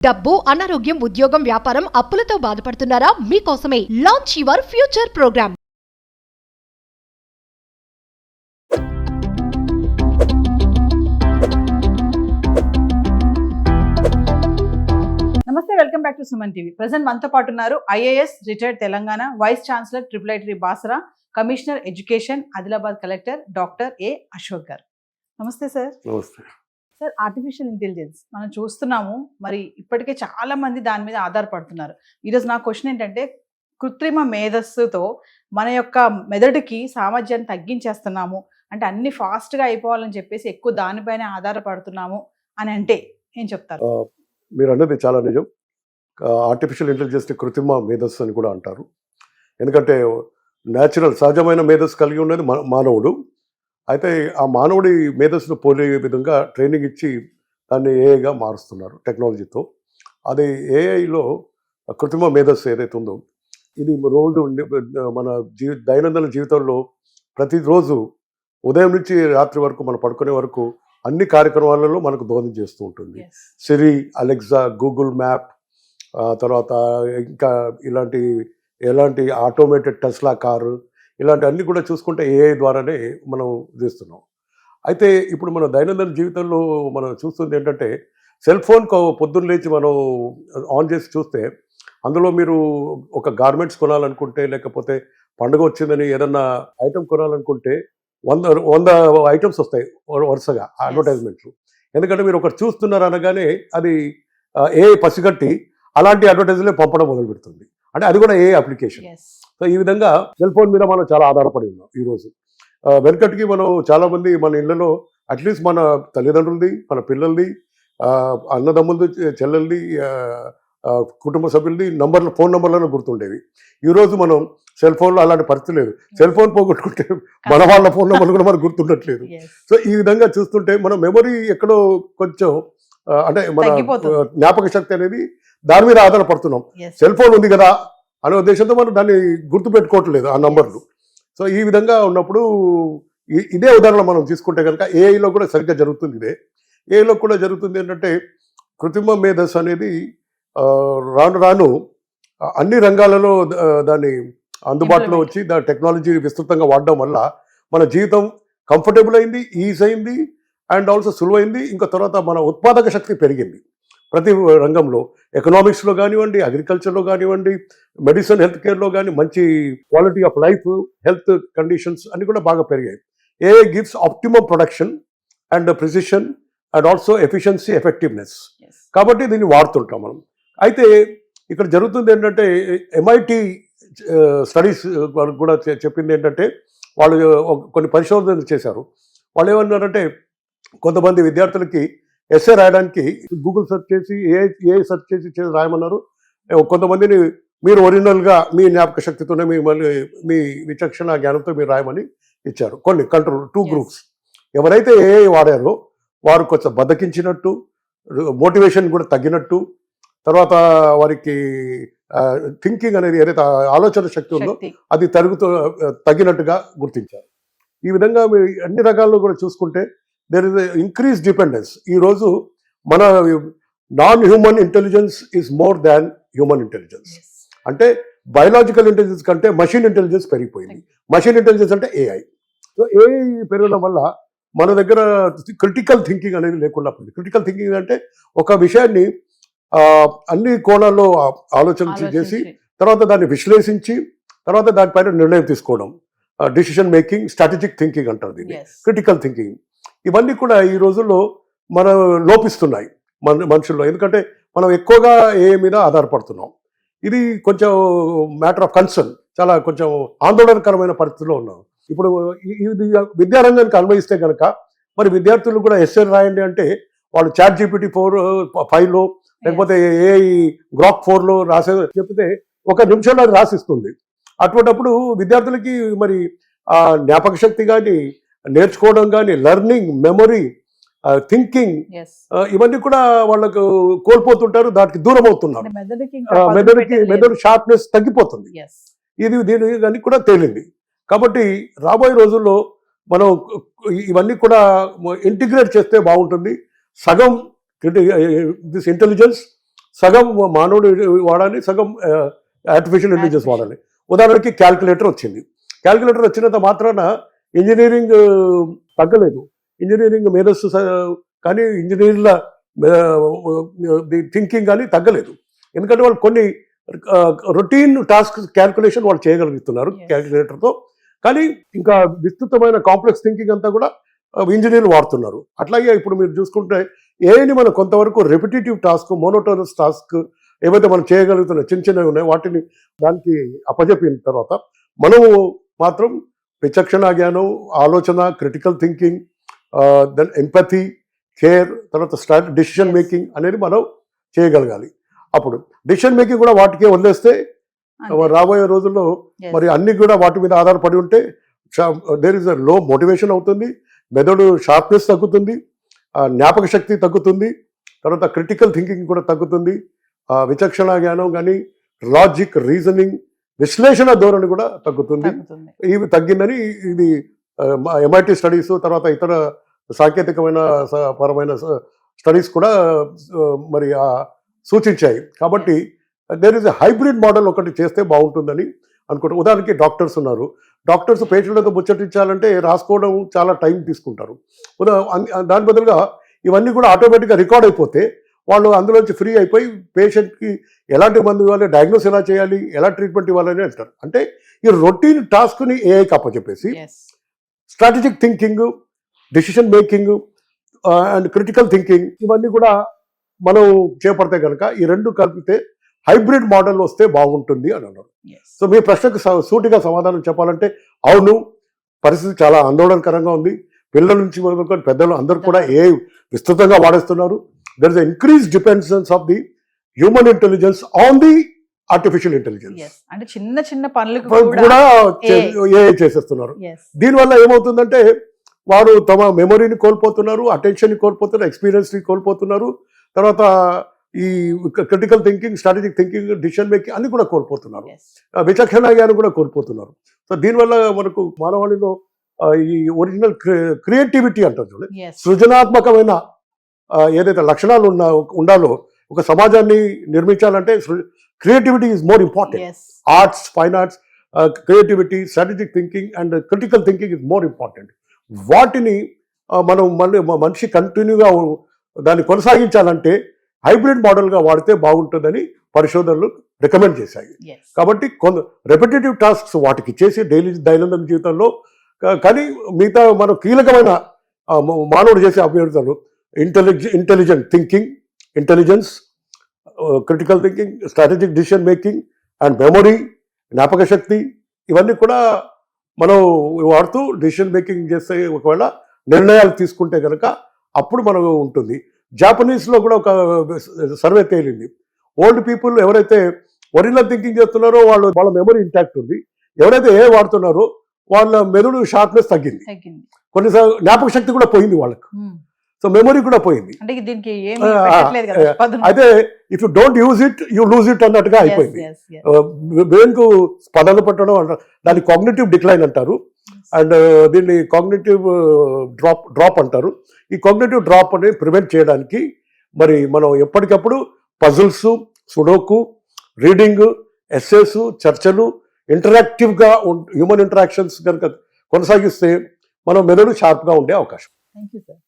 డబ్బు, అనారోగ్యం, ఉద్యోగం, వ్యాపారం, అప్పులతో బాధపడుతున్నారా? మీకోసమే లాంచ్ యువర్ ఫ్యూచర్ ప్రోగ్రామ్. నమస్తే, welcome back to Suman TV. Present మనతో పాటు ఉన్నారు IAS retired Telangana vice chancellor triple Basara, commissioner education Adilabad collector doctor A Ashok garu. నమస్తే సార్. నమస్తే సార్, ఆర్టిఫిషియల్ ఇంటెలిజెన్స్ మనం చూస్తున్నాము, మరి ఇప్పటికే చాలా మంది దాని మీద ఆధారపడుతున్నారు. ఈరోజు నా క్వశ్చన్ ఏంటంటే, కృత్రిమ మేధస్సుతో మన యొక్క మెదడుకి సామర్థ్యాన్ని తగ్గించేస్తున్నాము, అంటే అన్ని ఫాస్ట్గా అయిపోవాలని చెప్పేసి ఎక్కువ దానిపైన ఆధారపడుతున్నాము అని అంటే ఏం చెప్తారు? మీరు అన్నది చాలా నిజం. ఆర్టిఫిషియల్ ఇంటెలిజెన్స్ కృత్రిమ మేధస్సు అని కూడా అంటారు. ఎందుకంటే న్యాచురల్ సహజమైన మేధస్సు కలిగి ఉన్నది మానవుడు. అయితే ఆ మానవుడి మేధస్సును పోలే విధంగా ట్రైనింగ్ ఇచ్చి దాన్ని ఏఐగా మారుస్తున్నారు టెక్నాలజీతో. అది ఏఐలో కృత్రిమ మేధస్సు ఏదైతే ఉందో, ఇది రోజు మన దైనందిన జీవితంలో ప్రతిరోజు ఉదయం నుంచి రాత్రి వరకు మనం పడుకునే వరకు అన్ని కార్యక్రమాలలో మనకు దోహదం చేస్తూ ఉంటుంది. సిరి, అలెక్సా, గూగుల్ మ్యాప్, తర్వాత ఇంకా ఎలాంటి ఆటోమేటెడ్ టెస్లా కారు, ఇలాంటి అన్నీ కూడా చూసుకుంటే ఏఐ ద్వారానే మనం చేస్తున్నాం. అయితే ఇప్పుడు మన దైనందిన జీవితంలో మనం చూస్తుంది ఏంటంటే, సెల్ ఫోన్ పొద్దున్న లేచి మనం ఆన్ చేసి చూస్తే అందులో మీరు ఒక గార్మెంట్స్ కొనాలనుకుంటే, లేకపోతే పండుగ వచ్చిందని ఏదన్నా ఐటమ్ కొనాలనుకుంటే 100 ఐటమ్స్ వస్తాయి వరుసగా అడ్వర్టైజ్మెంట్లు. ఎందుకంటే మీరు ఒకటి చూస్తున్నారు అనగానే అది ఏఐ పసిగట్టి అలాంటి అడ్వర్టైజ్మెంట్ పంపడం మొదలు పెడుతుంది. అంటే అది కూడా ఏఐ అప్లికేషన్. సో ఈ విధంగా సెల్ ఫోన్ మీద మనం చాలా ఆధారపడి ఉన్నాం ఈరోజు. వెనకటికి మనం చాలామంది మన ఇళ్లలో అట్లీస్ట్ మన తల్లిదండ్రులది, మన పిల్లలది, అన్నదమ్ములది, చెల్లెలది, కుటుంబ సభ్యులది ఫోన్ నంబర్లను గుర్తుండేవి. ఈరోజు మనం సెల్ ఫోన్లో అలాంటి పరిస్థితి లేదు. సెల్ ఫోన్ పోగొట్టుకుంటే మన వాళ్ళ ఫోన్ నెంబర్లు కూడా మనకు గుర్తుండట్లేదు. సో ఈ విధంగా చూస్తుంటే మన మెమొరీ ఎక్కడో కొంచెం అంటే మన జ్ఞాపక శక్తి అనేది దాని మీద ఆధారపడుతున్నాం. సెల్ ఫోన్ ఉంది కదా అనే ఉద్దేశంతో మనం దాన్ని గుర్తుపెట్టుకోవట్లేదు ఆ నంబర్లు. సో ఈ విధంగా ఉన్నప్పుడు ఇదే ఉదాహరణ మనం తీసుకుంటే కనుక ఏఐలో కూడా సరిగ్గా జరుగుతుంది. ఏఐలో కూడా జరుగుతుంది ఏంటంటే, కృత్రిమ మేధస్సు అనేది రాను అన్ని రంగాలలో దాన్ని అందుబాటులో వచ్చి దాని టెక్నాలజీ విస్తృతంగా వాడడం వల్ల మన జీవితం కంఫర్టబుల్ అయింది, ఈజీ అయింది, అండ్ ఆల్సో సులువైంది. ఇంకా తర్వాత మన ఉత్పాదక శక్తి పెరిగింది. ప్రతి రంగంలో, ఎకనామిక్స్లో కానివ్వండి, అగ్రికల్చర్లో కానివ్వండి, మెడిసిన్, హెల్త్ కేర్లో కానీ మంచి quality of life, health conditions అన్నీ కూడా బాగా పెరిగాయి. AI gives optimum production and precision and also efficiency, effectiveness. కాబట్టి దీన్ని వాడుతుంటాం మనం. అయితే ఇక్కడ జరుగుతుంది ఏంటంటే, MIT స్టడీస్ కూడా చెప్పింది ఏంటంటే, వాళ్ళు కొన్ని పరిశోధనలు చేశారు. వాళ్ళు ఏమన్నారంటే, కొంతమంది విద్యార్థులకి ఎస్ఏ రాయడానికి గూగుల్ సెర్చ్ చేసి, ఏఐ సెర్చ్ చేసి రాయమన్నారు. కొంతమందిని మీరు ఒరిజినల్గా మీ జ్ఞాపక శక్తితోనే మీ విచక్షణ జ్ఞానంతో మీరు రాయమని ఇచ్చారు. కొన్ని కంట్రోల్ 2 గ్రూప్స్. ఎవరైతే ఏఐ వాడారో వారు కొంచెం బద్దకించినట్టు, మోటివేషన్ కూడా తగ్గినట్టు, తర్వాత వారికి థింకింగ్ అనేది ఏదైతే ఆలోచన శక్తి ఉందో అది తగ్గినట్టుగా గుర్తించారు. ఈ విధంగా మీరు అన్ని రకాల్లో కూడా చూసుకుంటే దేర్ ఇస్ ఇంక్రీజ్ డిపెండెన్స్. ఈరోజు మన non human intelligence is more than human intelligence. అంటే బయలాజికల్ ఇంటెలిజెన్స్ కంటే మషిన్ ఇంటెలిజెన్స్ పెరిగిపోయింది. మషిన్ ఇంటెలిజెన్స్ అంటే ఏఐ. సో ఏఐ పెరగడం వల్ల మన దగ్గర క్రిటికల్ థింకింగ్ అనేది లేకుండా పోయింది. క్రిటికల్ థింకింగ్ అంటే ఒక విషయాన్ని అన్ని కోణాల్లో ఆలోచన చేసి తర్వాత దాన్ని విశ్లేషించి తర్వాత దానిపైన నిర్ణయం తీసుకోవడం, డిసిషన్ మేకింగ్, స్ట్రాటజిక్ థింకింగ్ అంటారు దీన్ని, క్రిటికల్ థింకింగ్. ఇవన్నీ కూడా ఈ రోజుల్లో మనం లోపిస్తున్నాయి మనుషుల్లో. ఎందుకంటే మనం ఎక్కువగా ఏఐ మీద ఆధారపడుతున్నాం. ఇది కొంచెం మ్యాటర్ ఆఫ్ కన్సర్న్, చాలా కొంచెం ఆందోళనకరమైన పరిస్థితిలో ఉన్నాం. ఇప్పుడు ఇది విద్యారంగానికి అన్వయిస్తే కనుక మరి విద్యార్థులు కూడా ఎస్ఏ రాయండి అంటే వాళ్ళు ChatGPT 5లో లేకపోతే ఏఐ గ్రాక్ 4లో రాసే చెప్తే 1 నిమిషంలో అది రాసిస్తుంది. అటువంటిప్పుడు విద్యార్థులకి మరి జ్ఞాపక శక్తి కానీ, నేర్చుకోవడం కానీ, లెర్నింగ్, మెమొరీ, థింకింగ్, ఇవన్నీ కూడా వాళ్ళకు కోల్పోతుంటారు, దానికి దూరం అవుతున్నారు. మెదడు షార్ప్నెస్ తగ్గిపోతుంది. దీని కూడా తేలింది. కాబట్టి రాబోయే రోజుల్లో మనం ఇవన్నీ కూడా ఇంటిగ్రేట్ చేస్తే బాగుంటుంది. సగం దిస్ ఇంటెలిజెన్స్ సగం మానవుడు వాడాలి, సగం ఆర్టిఫిషియల్ ఇంటెలిజెన్స్ వాడాలి. ఉదాహరణకి క్యాల్కులేటర్ వచ్చింది. క్యాల్కులేటర్ వచ్చినంత మాత్రాన ఇంజనీరింగ్ తగ్గలేదు, ఇంజనీరింగ్ మేధస్సు కానీ ఇంజనీర్ల థింకింగ్ కానీ తగ్గలేదు. ఎందుకంటే వాళ్ళు కొన్ని రొటీన్ టాస్క్ క్యాల్కులేషన్ వాళ్ళు చేయగలుగుతున్నారు క్యాల్కులేటర్తో. కానీ ఇంకా విస్తృతమైన కాంప్లెక్స్ థింకింగ్ అంతా కూడా ఇంజనీర్లు వాడుతున్నారు. అట్లాగే ఇప్పుడు మీరు చూసుకుంటే ఏని మనం కొంతవరకు రెపిటేటివ్ టాస్క్, మోనోటోనస్ టాస్క్ ఏవైతే మనం చేయగలుగుతున్న చిన్న చిన్నవి ఉన్నాయో వాటిని దానికి అప్పజెప్పిన తర్వాత మనము మాత్రం విచక్షణ జ్ఞానం, ఆలోచన, critical thinking, then empathy, care, తర్వాత డిసిషన్ మేకింగ్ అనేది మనం చేయగలగాలి. అప్పుడు డిసిషన్ మేకింగ్ కూడా వాటికే వదిలేస్తే రాబోయే రోజుల్లో మరి అన్ని కూడా వాటి మీద ఆధారపడి ఉంటే దేర్ ఇస్ అ లో మోటివేషన్ అవుతుంది, మెదడు షార్ప్నెస్ తగ్గుతుంది, జ్ఞాపక శక్తి తగ్గుతుంది, తర్వాత క్రిటికల్ థింకింగ్ కూడా తగ్గుతుంది, విచక్షణ జ్ఞానం కానీ లాజిక్, రీజనింగ్, విశ్లేషణ ధోరణి కూడా తగ్గుతుంది. ఇవి తగ్గిందని ఇది MIT స్టడీస్, తర్వాత ఇతర సాంకేతికమైన పరమైన స్టడీస్ కూడా మరి సూచించాయి. కాబట్టి there is a hybrid model ఒకటి చేస్తే బాగుంటుందని అనుకుంటారు. ఉదాహరణకి డాక్టర్స్ ఉన్నారు, డాక్టర్స్ పేషెంట్లతో ముచ్చటించాలంటే రాసుకోవడం చాలా టైం తీసుకుంటారు. దాని బదులుగా ఇవన్నీ కూడా ఆటోమేటిక్గా రికార్డ్ అయిపోతే వాళ్ళు అందులోంచి ఫ్రీ అయిపోయి పేషెంట్కి ఎలాంటి మందు ఇవ్వాలి, డయాగ్నోస్ ఎలా చేయాలి, ఎలా ట్రీట్మెంట్ ఇవ్వాలని అంటారు. అంటే ఈ రొటీన్ టాస్క్ని ఏఐకి అప్పచెప్పేసి strategic thinking, decision making and critical thinking ఇవన్నీ కూడా మనం చేపడితే కనుక ఈ రెండు కలిపితే హైబ్రిడ్ మోడల్ వస్తే బాగుంటుంది అని అన్నారు. సో మీ ప్రశ్నకు సూటిగా సమాధానం చెప్పాలంటే అవును, పరిస్థితి చాలా ఆందోళనకరంగా ఉంది. పిల్లల నుంచి మొదలుకొని పెద్దలు అందరూ కూడా ఏఐ విస్తృతంగా వాడేస్తున్నారు. There is increase dependence of the human intelligence on the artificial intelligence. అంటే చిన్న చిన్న పనులకు కూడా ఏఐ చేసేస్తున్నారు. దీనివల్ల ఏమవుతుందంటే వారు తమ మెమొరీని కోల్పోతున్నారు, అటెన్షన్ని కోల్పోతున్నారు, ఎక్స్పీరియన్స్ని కోల్పోతున్నారు, తర్వాత ఈ critical thinking, strategic thinking, decision making అన్ని కూడా కోల్పోతున్నారు, విచక్షణ జ్ఞానం కూడా కోల్పోతున్నారు. సో దీనివల్ల మనకు మానవాళిలో ఈ ఒరిజినల్ క్రియేటివిటీ అంటారు చూడండి, సృజనాత్మకమైన ఏదైతే లక్షణాలు ఉండాలో ఒక సమాజాన్ని నిర్మించాలంటే creativity is more important. Arts, fine arts, creativity, strategic thinking and critical thinking is more important. వాటిని మనం మనిషి కంటిన్యూగా దాన్ని కొనసాగించాలంటే హైబ్రిడ్ మోడల్గా వాడితే బాగుంటుందని పరిశోధనలు రికమెండ్ చేశాయి. కాబట్టి రెపిటేటివ్ టాస్క్స్ వాటికి చేసి దైనందిన జీవితంలో, కానీ మిగతా మనం కీలకమైన మానవుడు చేసే అభ్యర్థులు intelligent thinking, intelligence, critical thinking, strategic decision making and memory, జ్ఞాపక శక్తి ఇవన్నీ కూడా మనం వాడుతూ డిసిషన్ మేకింగ్ చేస్తే ఒకవేళ నిర్ణయాలు తీసుకుంటే కనుక అప్పుడు మనకు ఉంటుంది. జాపనీస్లో కూడా ఒక సర్వే తేలింది, ఓల్డ్ పీపుల్ ఎవరైతే ఒరిజినల్ థింకింగ్ చేస్తున్నారో వాళ్ళ మెమరీ ఇంటాక్ట్ ఉంది, ఎవరైతే ఏ వాడుతున్నారో వాళ్ళ మెదడు షార్ప్నెస్ తగ్గింది, కొన్నిసార్లు జ్ఞాపక శక్తి కూడా పోయింది వాళ్ళకు, సో మెమరీ కూడా పోయింది. అయితే if you don't use it you lose it అన్నట్టుగా అయిపోయింది. బ్రెయిన్ కు స్పదలు పట్టడం అంటారు, దాన్ని కాగ్నిటివ్ డిక్లైన్ అంటారు, అండ్ దీన్ని కాగ్నిటివ్ డ్రాప్ అంటారు. ఈ కాగ్నిటివ్ డ్రాప్ అనేది ప్రివెంట్ చేయడానికి మరి మనం ఎప్పటికప్పుడు పజిల్స్, సుడోకు, రీడింగ్, ఎస్సేస్, చర్చలు, ఇంటరాక్టివ్గా హ్యూమన్ ఇంటరాక్షన్స్ కనుక కొనసాగిస్తే మనం మెదడు షార్ప్గా ఉండే అవకాశం. Thank you sir.